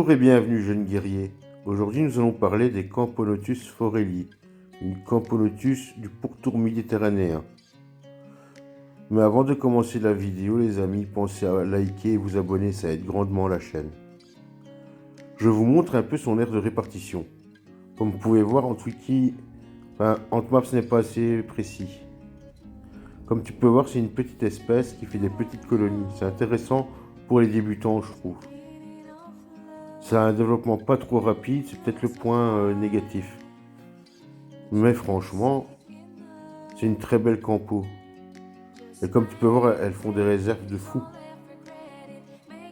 Bonjour et bienvenue jeunes guerriers. Aujourd'hui nous allons parler des Camponotus forelli, une Camponotus du pourtour méditerranéen. Mais avant de commencer la vidéo les amis, pensez à liker et vous abonner, ça aide grandement la chaîne. Je vous montre un peu son aire de répartition. Comme vous pouvez voir, Antmaps ce n'est pas assez précis. Comme tu peux voir, c'est une petite espèce qui fait des petites colonies. C'est intéressant pour les débutants, je trouve. Ça a un développement pas trop rapide, c'est peut-être le point négatif. Mais franchement, c'est une très belle campo. Et comme tu peux voir, elles font des réserves de fou.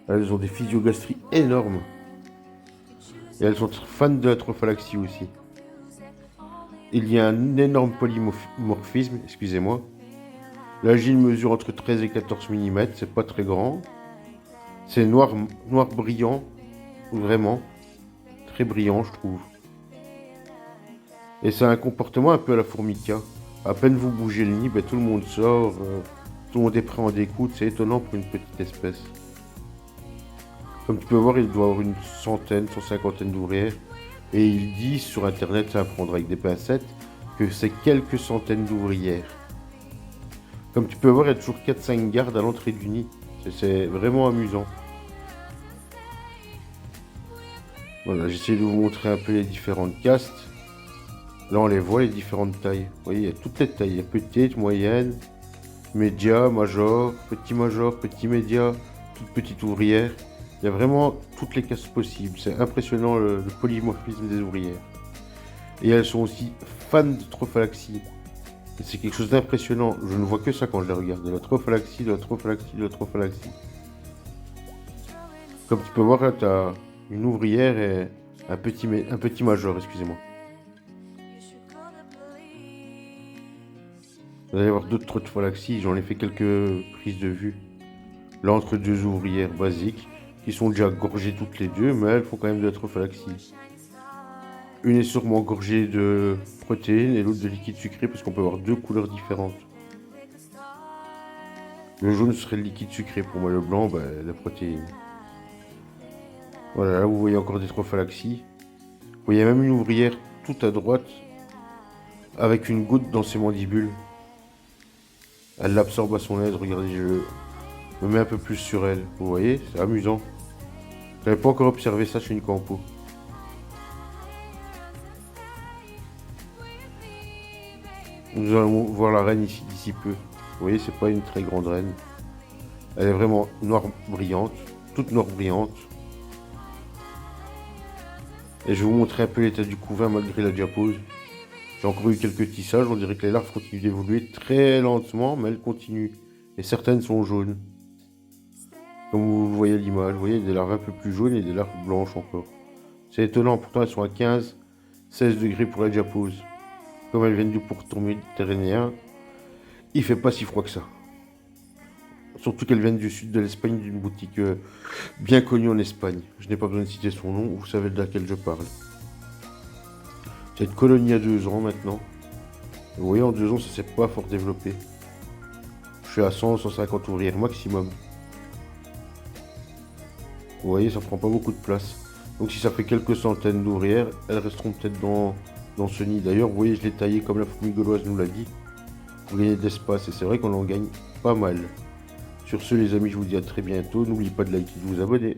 Elles ont des physiogastries énormes. Et elles sont fans de la trophalaxie aussi. Il y a un énorme polymorphisme, excusez-moi. L'agile mesure entre 13 et 14 mm, c'est pas très grand. C'est noir brillant, vraiment. Très brillant, je trouve. Et ça a un comportement un peu à la formica. À peine vous bougez le nid, tout le monde sort, tout le monde est prêt en découdre. C'est étonnant pour une petite espèce. Comme tu peux voir, il doit avoir une centaine, 150 d'ouvrières. Et ils disent sur internet, ça à prendre avec des pincettes, que c'est quelques centaines d'ouvrières. Comme tu peux voir, il y a toujours 4-5 gardes à l'entrée du nid. C'est vraiment amusant. Voilà, j'essaie de vous montrer un peu les différentes castes. Là, on les voit, les différentes tailles. Vous voyez, il y a toutes les tailles. Il y a petite, moyenne, média, major, petit média, toute petite ouvrière. Il y a vraiment toutes les castes possibles. C'est impressionnant le polymorphisme des ouvrières. Et elles sont aussi fans de trophalaxie. C'est quelque chose d'impressionnant. Je ne vois que ça quand je les regarde. De la trophalaxie, de la trophalaxie, de la trophalaxie. Comme tu peux voir, là, tu as une ouvrière et un petit major, excusez-moi. Vous allez voir d'autres trophalaxies. J'en ai fait quelques prises de vue. Là, entre deux ouvrières basiques, qui sont déjà gorgées toutes les deux, mais elles font quand même de la trophalaxie. Une est sûrement gorgée de protéines et l'autre de liquide sucré parce qu'on peut avoir deux couleurs différentes. Le jaune serait le liquide sucré pour moi, le blanc, la protéine. Voilà, là vous voyez encore des trophalaxies. Vous voyez même une ouvrière tout à droite avec une goutte dans ses mandibules. Elle l'absorbe à son aise, regardez, je me mets un peu plus sur elle. Vous voyez, c'est amusant. Je n'avais pas encore observé ça chez une campo. Nous allons voir la reine ici d'ici peu. Vous voyez, c'est pas une très grande reine. Elle est vraiment noire brillante, toute noire brillante. Et je vais vous montrer un peu l'état du couvain malgré la diapose. J'ai encore eu quelques tissages, on dirait que les larves continuent d'évoluer très lentement, mais elles continuent. Et certaines sont jaunes. Comme vous voyez à l'image, vous voyez des larves un peu plus jaunes et des larves blanches encore. C'est étonnant, pourtant elles sont à 15-16 degrés pour la diapose. Comme elles viennent du pourtour méditerranéen, il fait pas si froid que ça. Surtout qu'elles viennent du sud de l'Espagne, d'une boutique bien connue en Espagne. Je n'ai pas besoin de citer son nom, vous savez de laquelle je parle. Cette colonie a 2 ans maintenant. Vous voyez, en 2 ans, ça s'est pas fort développé. Je suis à 100-150 ouvrières maximum. Vous voyez, ça prend pas beaucoup de place. Donc si ça fait quelques centaines d'ouvrières, elles resteront peut-être dans ce nid. D'ailleurs, vous voyez, je l'ai taillé comme la fourmi gauloise nous l'a dit. Pour gagner de l'espace. Et c'est vrai qu'on en gagne pas mal. Sur ce, les amis, je vous dis à très bientôt. N'oubliez pas de liker et de vous abonner.